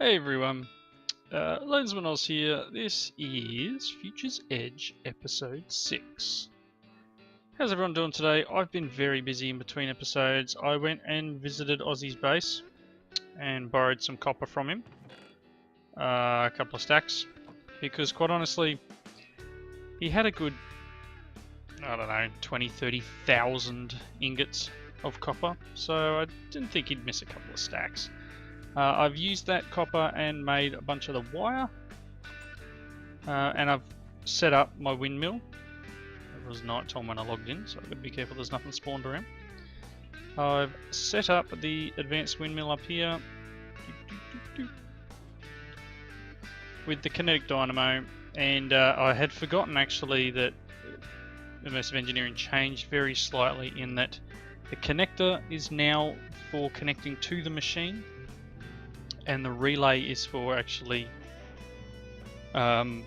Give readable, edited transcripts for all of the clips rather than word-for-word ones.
Hey everyone, Landstryder Oz here. This is Future's Edge Episode 6. How's everyone doing today? I've been very busy in between episodes. I went and visited Ozzy's base and borrowed some copper from him. A couple of stacks. Because quite honestly, he had a good, I don't know, 20,000-30,000 ingots of copper. So I didn't think he'd miss a couple of stacks. I've used that copper and made a bunch of the wire, and I've set up my windmill. It was night time when I logged in, so I've got to be careful there's nothing spawned around. I've set up the advanced windmill up here with the kinetic dynamo, and I had forgotten actually that Immersive Engineering changed very slightly in that the connector is now for connecting to the machine, and the relay is for actually running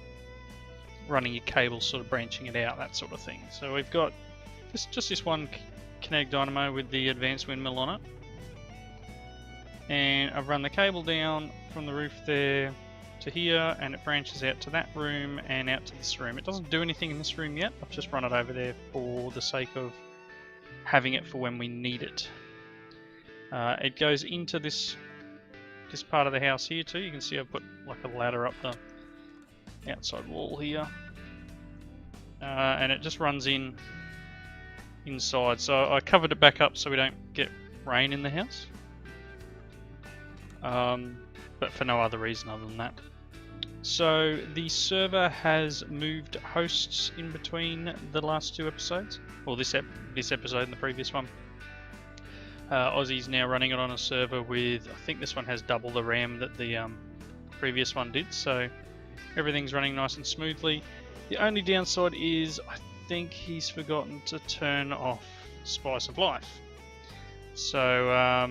your cable, sort of branching it out, that sort of thing. So we've got just this one kinetic dynamo with the advanced windmill on it, and I've run the cable down from the roof there to here, and it branches out to that room and out to this room. It doesn't do anything in this room yet. I've just run it over there for the sake of having it for when we need it. It goes into this part of the house here too. You can see I've put like a ladder up the outside wall here, and it just runs inside. So I covered it back up so we don't get rain in the house, but for no other reason other than that. So the server has moved hosts in between the last two episodes, or this episode and the previous one. Ozzy's now running it on a server with, I think this one has double the RAM that the previous one did, so everything's running nice and smoothly. The only downside is I think he's forgotten to turn off Spice of Life. So I'll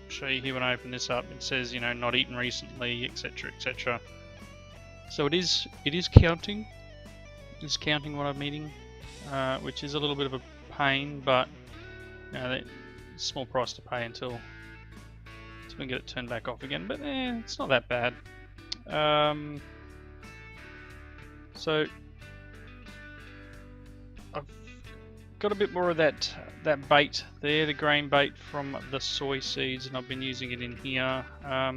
show you here when I open this up. It says, you know, not eaten recently, etc, etc. So it is counting. It's counting what I'm eating, which is a little bit of a pain, but you know, small price to pay until we get it turned back off again. But it's not that bad. So I've got a bit more of that bait there, the grain bait from the soy seeds, and I've been using it in here. Now,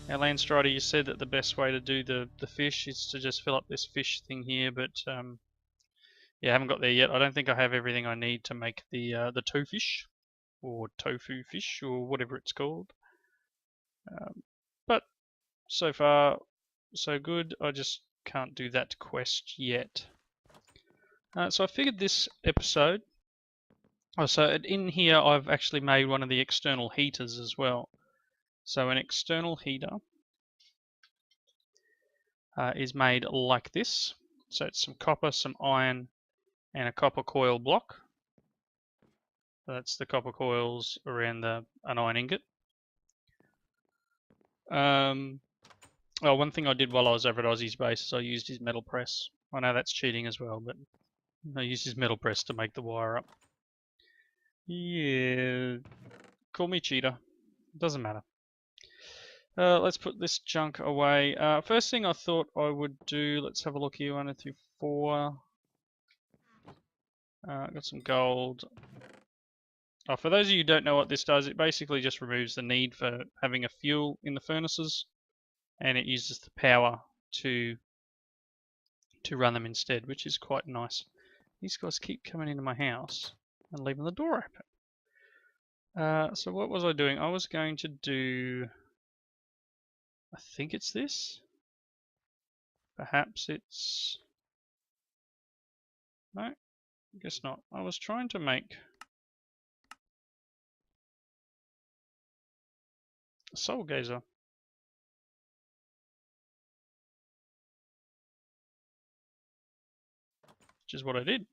Landstryder, you said that the best way to do the fish is to just fill up this fish thing here, but yeah, I haven't got there yet. I don't think I have everything I need to make the tofish, or tofu fish, or whatever it's called. But so far, so good. I just can't do that quest yet. So I figured this episode. Oh, so in here I've actually made one of the external heaters as well. So an external heater is made like this. So it's some copper, some iron, and a copper coil block. That's the copper coils around an iron ingot. Oh, one thing I did while I was over at Ozzy's base is I used his metal press. I know that's cheating as well, but I used his metal press to make the wire up. Yeah, call me cheater. Doesn't matter. Let's put this junk away. First thing I thought I would do, let's have a look here, 1, 2, 3, 4. Got some gold. Oh, for those of you who don't know what this does, it basically just removes the need for having a fuel in the furnaces, and it uses the power to run them instead, which is quite nice. These guys keep coming into my house and leaving the door open. So what was I doing? I was going to do, I think it's this. Perhaps it's, no, I guess not. I was trying to make a soul gazer. Which is what I did.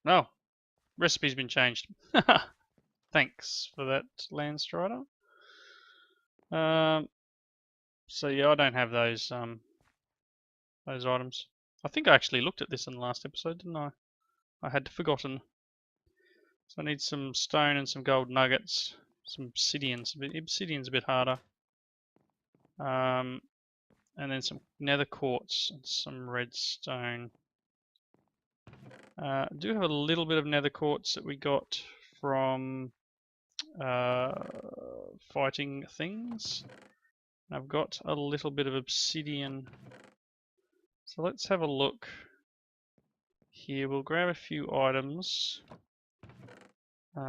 No, recipe's been changed. Thanks for that, Landstryder. So yeah, I don't have those those items. I think I actually looked at this in the last episode, didn't I? I had forgotten. So I need some stone and some gold nuggets, some obsidian. Obsidian's a bit harder. And then some nether quartz and some redstone. I do have a little bit of nether quartz that we got from fighting things. I've got a little bit of obsidian. So let's have a look here. We'll grab a few items. Bit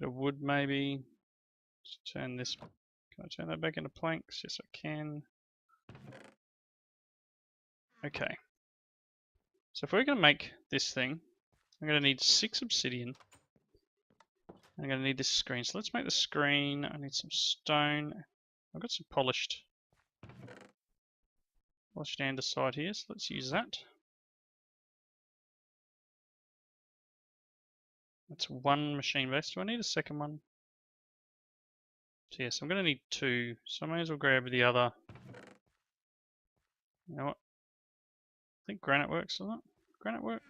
of wood maybe. Just turn this. Can I turn that back into planks? Yes, I can. Okay. So if we're going to make this thing, I'm going to need 6 obsidian. I'm going to need this screen. So let's make the screen. I need some stone. I've got some polished andesite here, so let's use that. That's one machine base. Do I need a second one? So yes, I'm going to need 2, so I may as well grab the other. You know what? I think granite works, doesn't it? Granite work?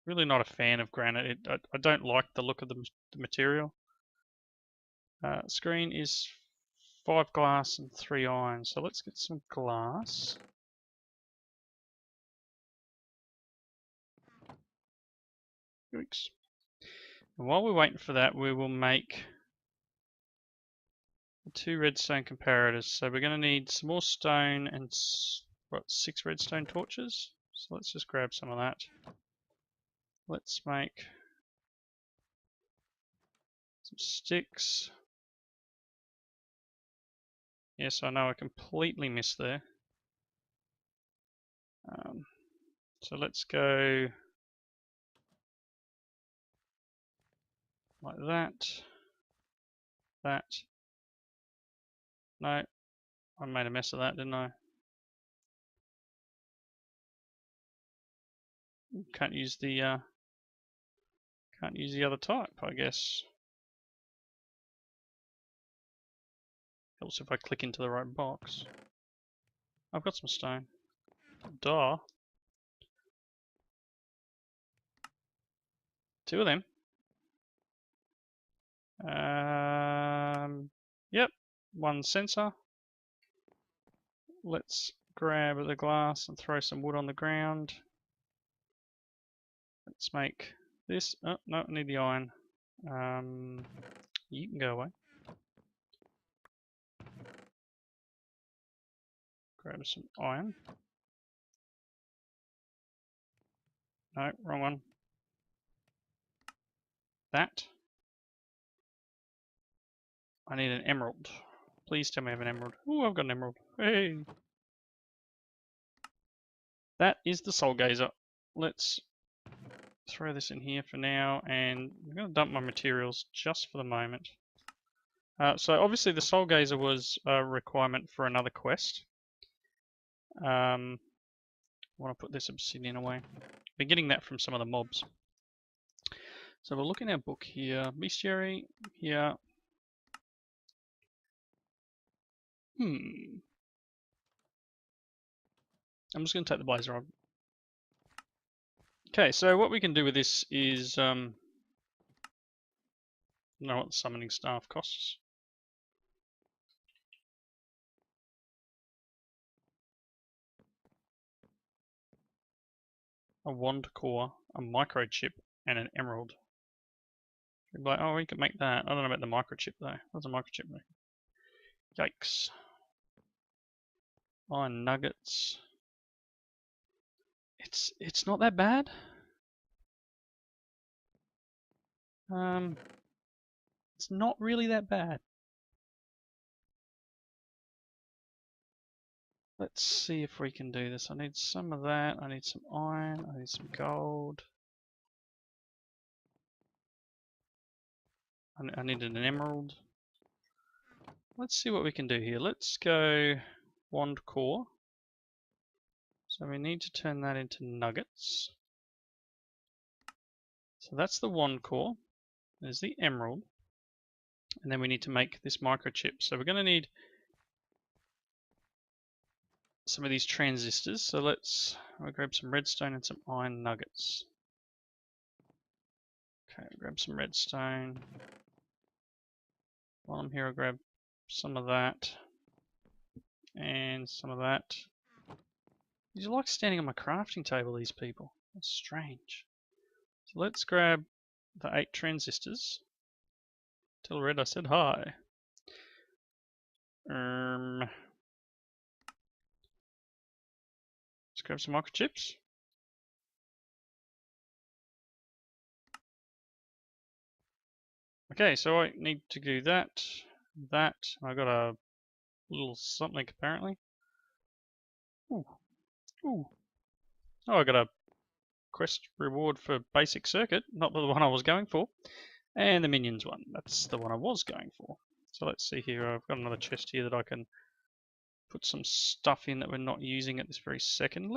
Really not a fan of granite. I don't like the look of the material. Screen is 5 glass and 3 iron, so let's get some glass. Yikes. And while we're waiting for that, we will make 2 redstone comparators. So we're going to need some more stone and 6 redstone torches. So let's just grab some of that. Let's make some sticks. Yes, I know I completely missed there. So let's go like that. That. No, I made a mess of that, didn't I? Can't use the other type, I guess. Helps if I click into the right box. I've got some stone. Duh. 2 of them. Yep. 1 sensor. Let's grab the glass and throw some wood on the ground. Let's make this. Oh, no, I need the iron. You can go away. Grab some iron. No, wrong one. That. I need an emerald. Please tell me I have an emerald. Oh, I've got an emerald. Hey! That is the soul gazer. Let's throw this in here for now, and I'm going to dump my materials just for the moment. So obviously the soul gazer was a requirement for another quest. I want to put this obsidian away. Been getting that from some of the mobs. So we'll look in our book here. Bestiary here. I'm just going to take the blaze rod. Okay, so what we can do with this is know what the summoning staff costs. A wand core, a microchip, and an emerald. You'd be like, oh, we could make that. I don't know about the microchip though. What's a microchip make? Yikes. Iron nuggets. It's not that bad. It's not really that bad. Let's see if we can do this. I need some of that. I need some iron. I need some gold. I need an emerald. Let's see what we can do here. Let's go wand core. So we need to turn that into nuggets. So that's the wand core. There's the emerald. And then we need to make this microchip. So we're going to need some of these transistors. So I'll grab some redstone and some iron nuggets. Okay, I'll grab some redstone. While I'm here, I'll grab some of that and some of that. These are like standing on my crafting table, these people. That's strange. So let's grab the 8 transistors. Tell Red I said hi. Let's grab some microchips. Okay, so I need to do that. I got a little something apparently. Ooh. Ooh. Oh, I got a quest reward for basic circuit, not the one I was going for. And the minions one, that's the one I was going for. So let's see here, I've got another chest here that I can put some stuff in that we're not using at this very second.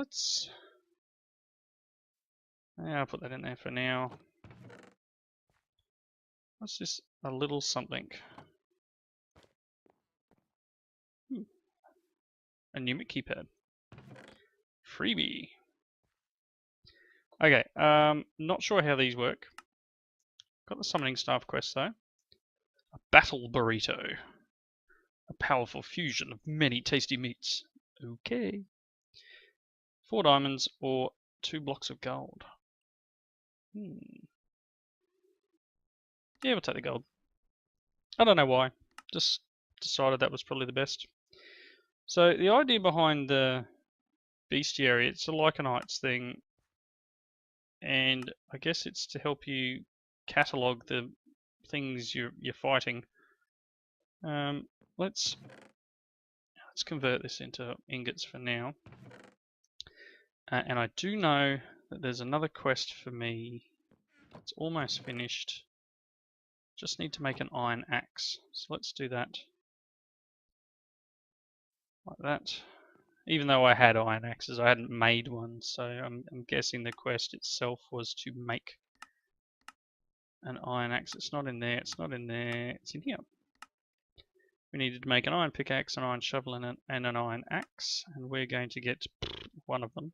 I'll put that in there for now. What's this? A little something. A pneumatic keypad. Freebie. Okay, not sure how these work. Got the summoning staff quest though. A battle burrito. A powerful fusion of many tasty meats. Okay. 4 diamonds or 2 blocks of gold. Yeah, we'll take the gold. I don't know why. Just decided that was probably the best. So the idea behind the bestiary, it's a Lycanites thing, and I guess it's to help you catalog the things you're fighting. Let's convert this into ingots for now. And I do know that there's another quest for me. It's almost finished. Just need to make an iron axe. So let's do that. Like that. Even though I had iron axes, I hadn't made one, so I'm guessing the quest itself was to make an iron axe. It's not in there, it's not in there, it's in here. We needed to make an iron pickaxe, an iron shovel, and an iron axe, and we're going to get one of them.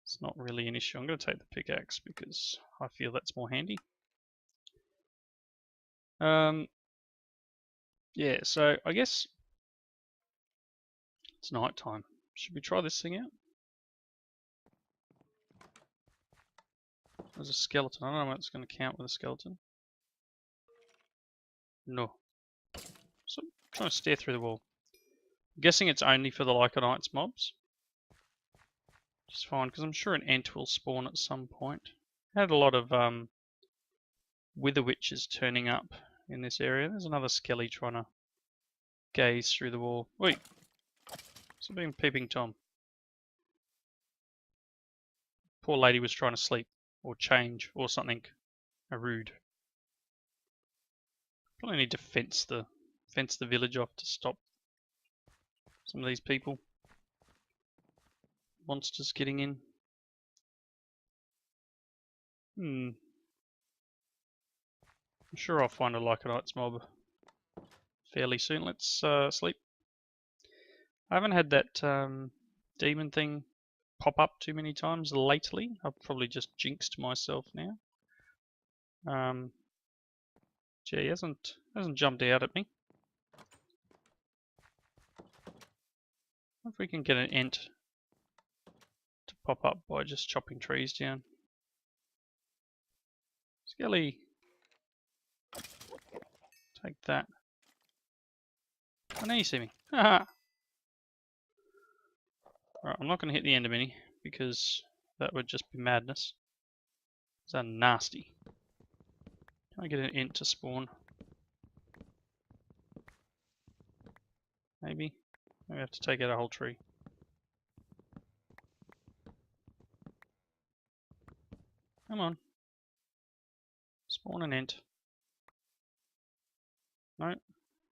It's not really an issue. I'm going to take the pickaxe because I feel that's more handy. Yeah, so I guess it's night time. Should we try this thing out? There's a skeleton. I don't know if it's going to count with a skeleton. No. So I'm trying to stare through the wall. I'm guessing it's only for the Lycanites mobs. Which is fine, because I'm sure an ant will spawn at some point. I had a lot of wither witches turning up in this area. There's another skelly trying to gaze through the wall. Wait! It's been peeping Tom. Poor lady was trying to sleep, or change, or something. Rude. Probably need to fence the village off to stop some of these people. Monsters getting in. I'm sure I'll find a Lycanites mob fairly soon. Let's sleep. I haven't had that demon thing pop up too many times lately. I've probably just jinxed myself now. Gee, he hasn't jumped out at me. If we can get an ant to pop up by just chopping trees down. Skelly, take that. Oh, now you see me. Haha. Alright, I'm not going to hit the endermini because that would just be madness. They're nasty. Can I get an ant to spawn? Maybe. Maybe I have to take out a whole tree. Come on. Spawn an ant. No,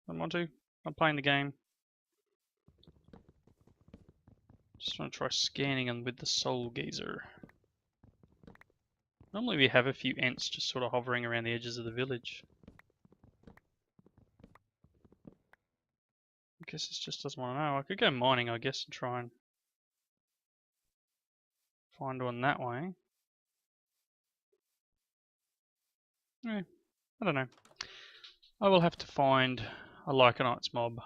don't want to. I'm playing the game. Just want to try scanning them with the soul gazer. Normally we have a few ants just sort of hovering around the edges of the village. guess it just doesn't want to know. I could go mining, I guess, and try and find one that way. Yeah, I don't know. I will have to find a Lycanites mob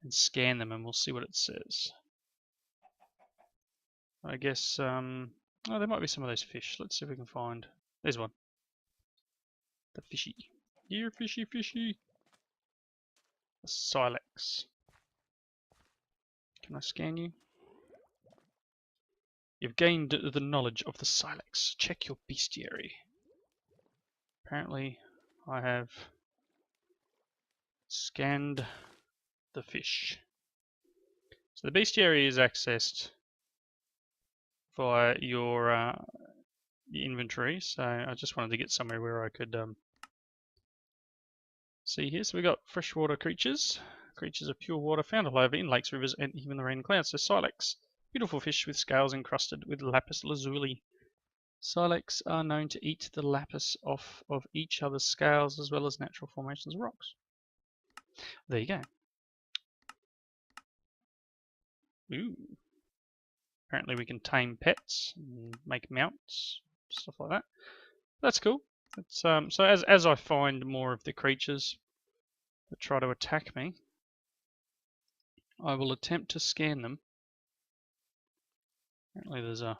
and scan them, and we'll see what it says. I guess, oh, there might be some of those fish. Let's see if we can find. There's one. The fishy. Here, fishy, fishy. The silex. Can I scan you? You've gained the knowledge of the silex. Check your bestiary. Apparently, I have scanned the fish. So the bestiary is accessed via your inventory. So I just wanted to get somewhere where I could see here. So we got freshwater creatures. Creatures of pure water found all over in lakes, rivers, and even the rain clouds. So silex. Beautiful fish with scales encrusted with lapis lazuli. Silex are known to eat the lapis off of each other's scales as well as natural formations of rocks. There you go. Ooh. Apparently we can tame pets and make mounts, stuff like that. That's cool. It's, so as I find more of the creatures that try to attack me, I will attempt to scan them. Apparently there's a...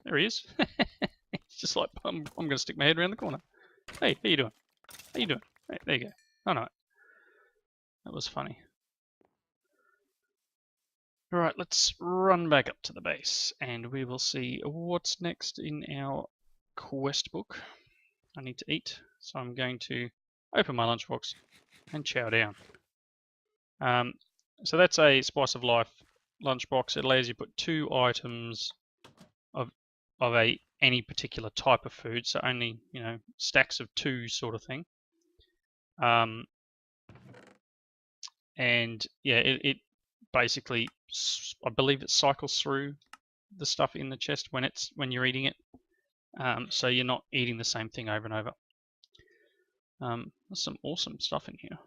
There he is. It's just like, I'm going to stick my head around the corner. Hey, how you doing? How you doing? Hey, there you go. Oh no. That was funny. Alright, let's run back up to the base and we will see what's next in our quest book. I need to eat, so I'm going to open my lunchbox and chow down. So that's a Spice of Life lunchbox. It allows you to put 2 items of any particular type of food, so only, you know, stacks of 2 sort of thing. And yeah, it basically, I believe it cycles through the stuff in the chest when you're eating it, so you're not eating the same thing over and over. There's some awesome stuff in here.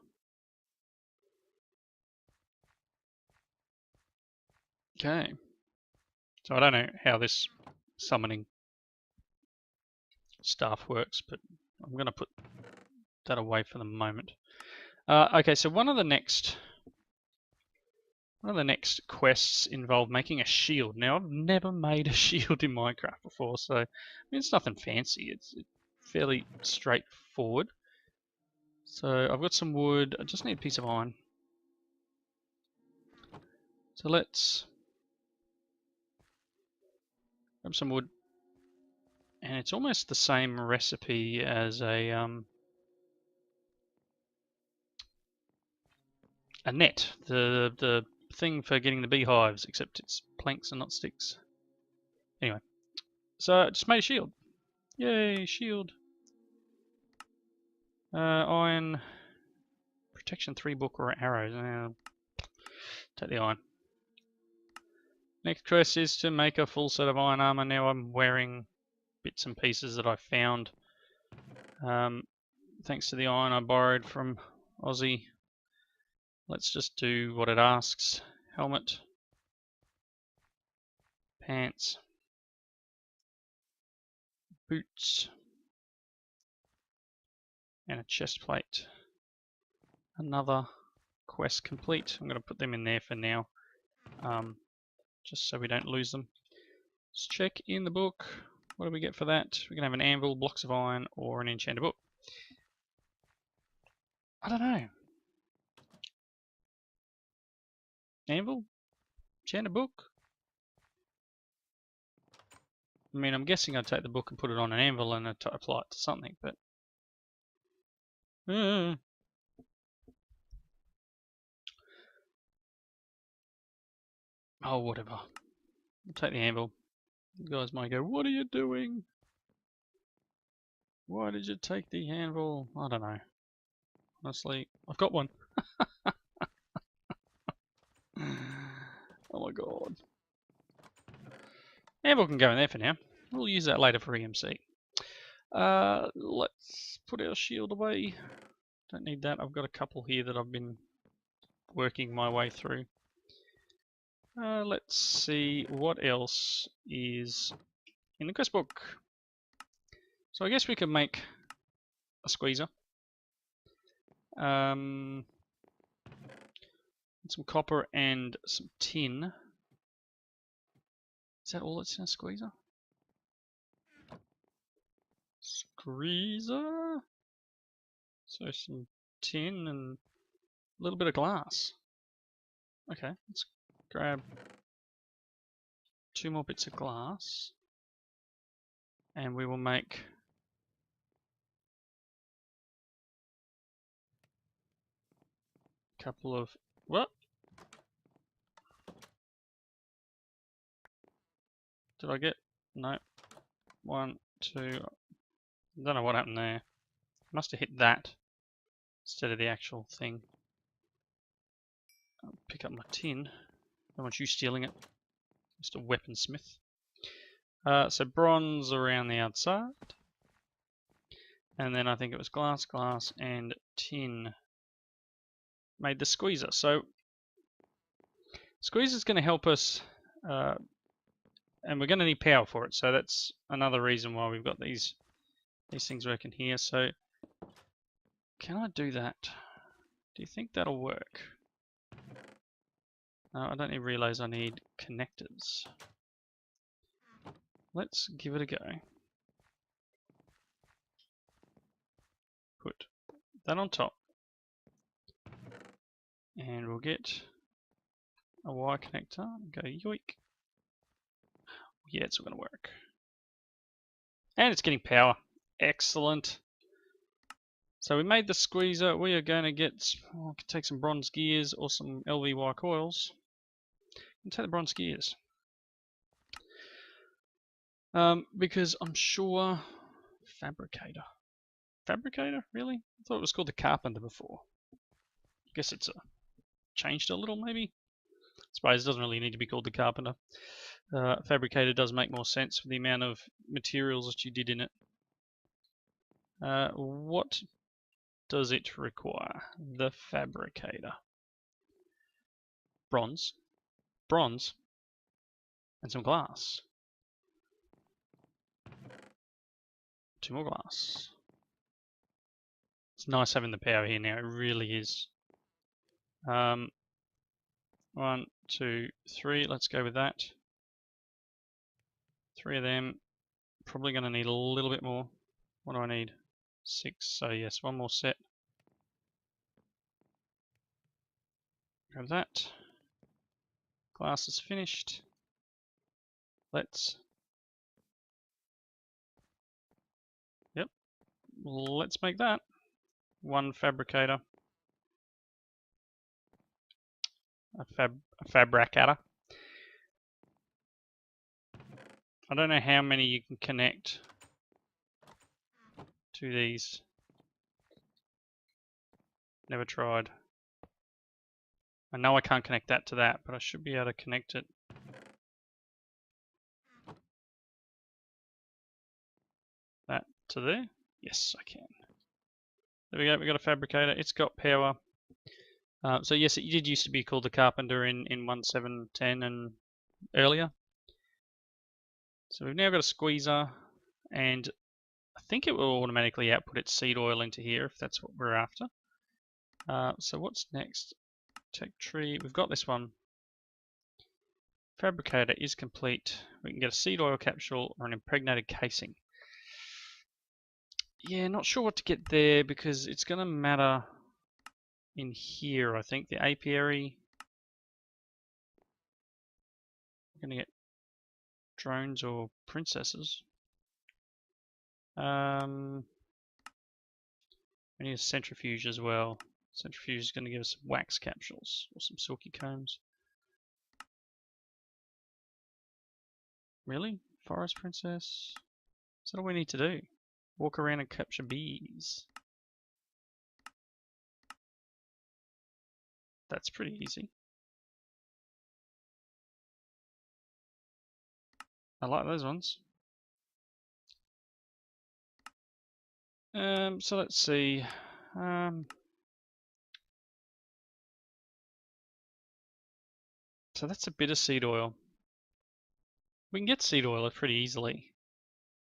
Okay, so I don't know how this summoning stuff works, but I'm going to put that away for the moment. Okay, so one of the next quests involve making a shield. Now, I've never made a shield in Minecraft before, so I mean, it's nothing fancy. It's fairly straightforward. So I've got some wood. I just need a piece of iron. So let's grab some wood. And it's almost the same recipe as a net. The thing for getting the beehives, except it's planks and not sticks. Anyway, so I just made a shield. Yay, shield. Iron, protection 3 book or arrows. Take the iron. Next quest is to make a full set of iron armor. Now I'm wearing bits and pieces that I found. Thanks to the iron I borrowed from Aussie. Let's just do what it asks. Helmet. Pants. Boots. And a chest plate. Another quest complete. I'm going to put them in there for now, just so we don't lose them. Let's check in the book. What do we get for that? We can have an anvil, blocks of iron, or an enchanted book. I don't know. Anvil? Enchanted book? I mean, I'm guessing I'd take the book and put it on an anvil and apply it to something, but... Oh, whatever. I'll take the anvil. You guys might go, what are you doing? Why did you take the anvil? I don't know. Honestly, I've got one. Oh my god. Anvil can go in there for now. We'll use that later for EMC. Let's put our shield away. Don't need that. I've got a couple here that I've been working my way through. Let's see what else is in the quest book. So I guess we could make a squeezer. Some copper and some tin. Is that all that's in a squeezer? Squeezer? So some tin and a little bit of glass. Okay, let's grab 2 more bits of glass. And we will make a couple of... What? Did I get... No. 1, 2... I don't know what happened there. Must have hit that instead of the actual thing. I'll pick up my tin. Don't want you stealing it, Mr. Weaponsmith. So bronze around the outside. And then I think it was glass, glass, and tin made the squeezer. So squeezer is going to help us, and we're going to need power for it. So that's another reason why we've got these things working here. So can I do that? Do you think that'll work? No, I don't even realize I need connectors. Let's give it a go. Put that on top. And we'll get a wire connector. Go yoink. Yeah, it's all going to work. And it's getting power. Excellent. So we made the squeezer. We are going to get, take some bronze gears or some LVY coils. And take the bronze gears. Because I'm sure fabricator. Fabricator? Really? I thought it was called the carpenter before. I guess it's changed a little, maybe? I suppose it doesn't really need to be called the carpenter. Fabricator does make more sense for the amount of materials that you did in it. What does it require? The fabricator. Bronze. Bronze. And some glass. 2 more glass. It's nice having the power here now, it really is. 1, 2, 3, let's go with that. 3 of them. Probably going to need a little bit more. What do I need? 6, so yes, 1 more set. Grab that. Glass is finished. Let's make that. 1 fabricator. A fabricator. I don't know how many you can connect to these. Never tried. I know I can't connect that to that, but I should be able to connect it. That to there? Yes, I can. There we go, we got a fabricator. It's got power. So yes, it did used to be called the carpenter in 1.7.10 and earlier. So we've now got a squeezer, and I think it will automatically output its seed oil into here if that's what we're after. So what's next? Tech tree. We've got this one. Fabricator is complete. We can get a seed oil capsule or an impregnated casing. Yeah, not sure what to get there because it's going to matter in here, I think. The apiary. We're going to get drones or princesses. We need a centrifuge as well. Centrifuge is going to give us some wax capsules or some silky combs. Really? Forest princess? Is that all we need to do? Walk around and capture bees. That's pretty easy. I like those ones. So let's see. So that's a bit of seed oil. We can get seed oil pretty easily.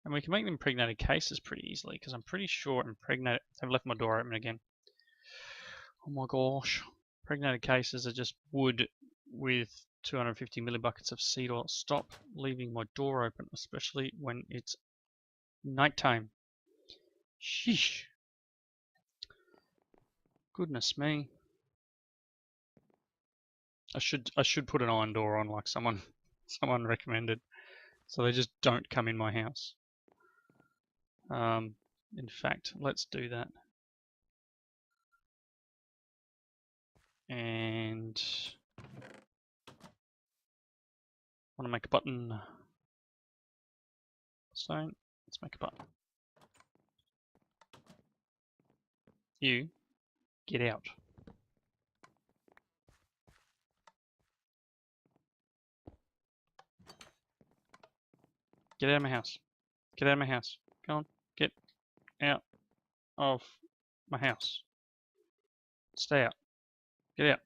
And we can make them impregnated cases pretty easily, because I'm pretty sure impregnated... I've left my door open again. Oh my gosh. Impregnated cases are just wood with 250 millibuckets of seed oil. Stop leaving my door open, especially when it's nighttime. Sheesh. Goodness me. I should put an iron door on like someone recommended, so they just don't come in my house. In fact, let's do that. And want to make a button. Stone. Let's make a button. You get out. Get out of my house. Get out of my house. Go on. Get out of my house. Stay out. Get out.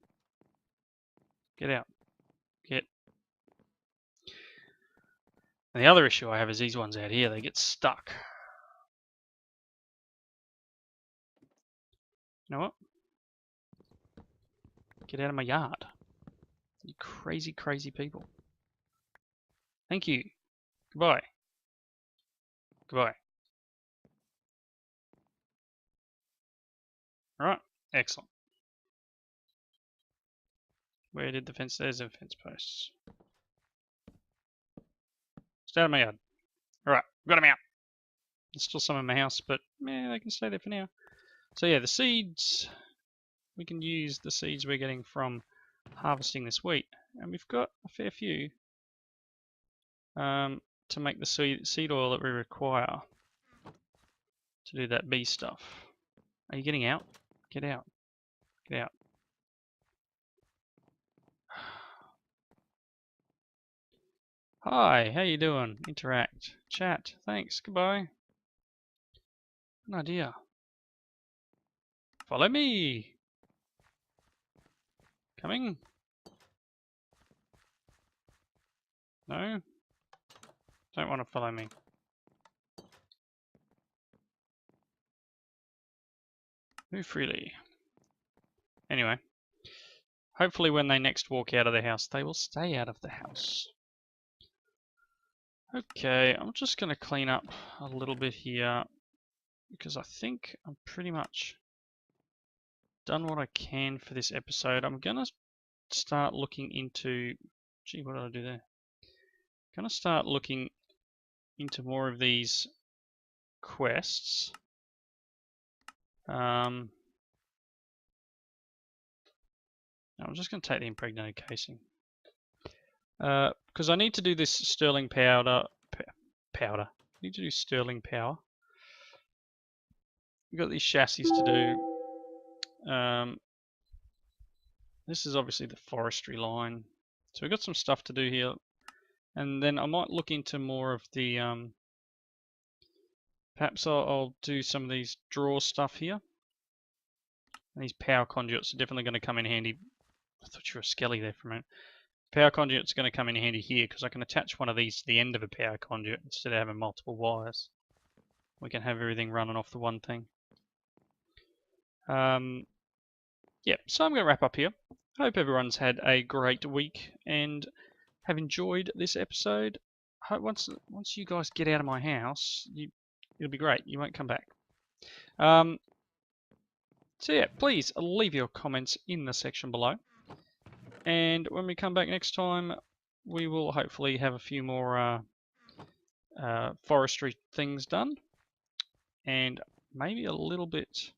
Get out. Get. And the other issue I have is these ones out here, they get stuck. You know what? Get out of my yard. You crazy, crazy people. Thank you. Goodbye. Goodbye. Alright, excellent. Where did the fence? There's a fence post. Stay out of my yard. Alright, got them out. There's still some in my house, but they can stay there for now. So yeah, the seeds, we can use the seeds we're getting from harvesting this wheat. And we've got a fair few to make the seed oil that we require to do that bee stuff. Are you getting out? Get out. Get out. Hi, how you doing? Interact. Chat. Thanks. Goodbye. Good idea. Follow me. Coming? No? Don't want to follow me. Move freely. Anyway. Hopefully when they next walk out of the house, they will stay out of the house. Okay, I'm just going to clean up a little bit here, because I think I'm pretty much done what I can for this episode. I'm going to start looking into... Gee, what did I do there? I'm going to start looking into more of these quests. I'm just going to take the impregnated casing. Because I need to do this sterling powder. I need to do sterling power. We've got these chassis to do. This is obviously the forestry line. So we've got some stuff to do here. And then I might look into more of the... perhaps I'll do some of these draw stuff here. And these power conduits are definitely going to come in handy. I thought you were a skelly there for a minute. Power conduit's going to come in handy here because I can attach one of these to the end of a power conduit instead of having multiple wires. We can have everything running off the one thing. Yeah, so I'm going to wrap up here. Hope everyone's had a great week and have enjoyed this episode. Hope once you guys get out of my house, it'll be great. You won't come back. So yeah, please leave your comments in the section below. And when we come back next time, we will hopefully have a few more forestry things done. And maybe a little bit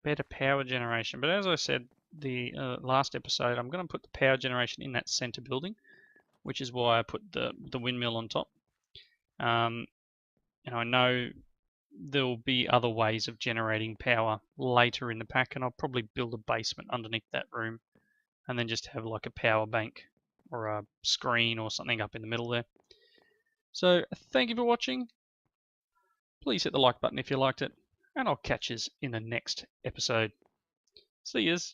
better power generation. But as I said the last episode, I'm going to put the power generation in that center building, which is why I put the windmill on top. And I know there will be other ways of generating power later in the pack, and I'll probably build a basement underneath that room and then just have like a power bank or a screen or something up in the middle there. So thank you for watching. Please hit the like button if you liked it, and I'll catch you in the next episode. See yous.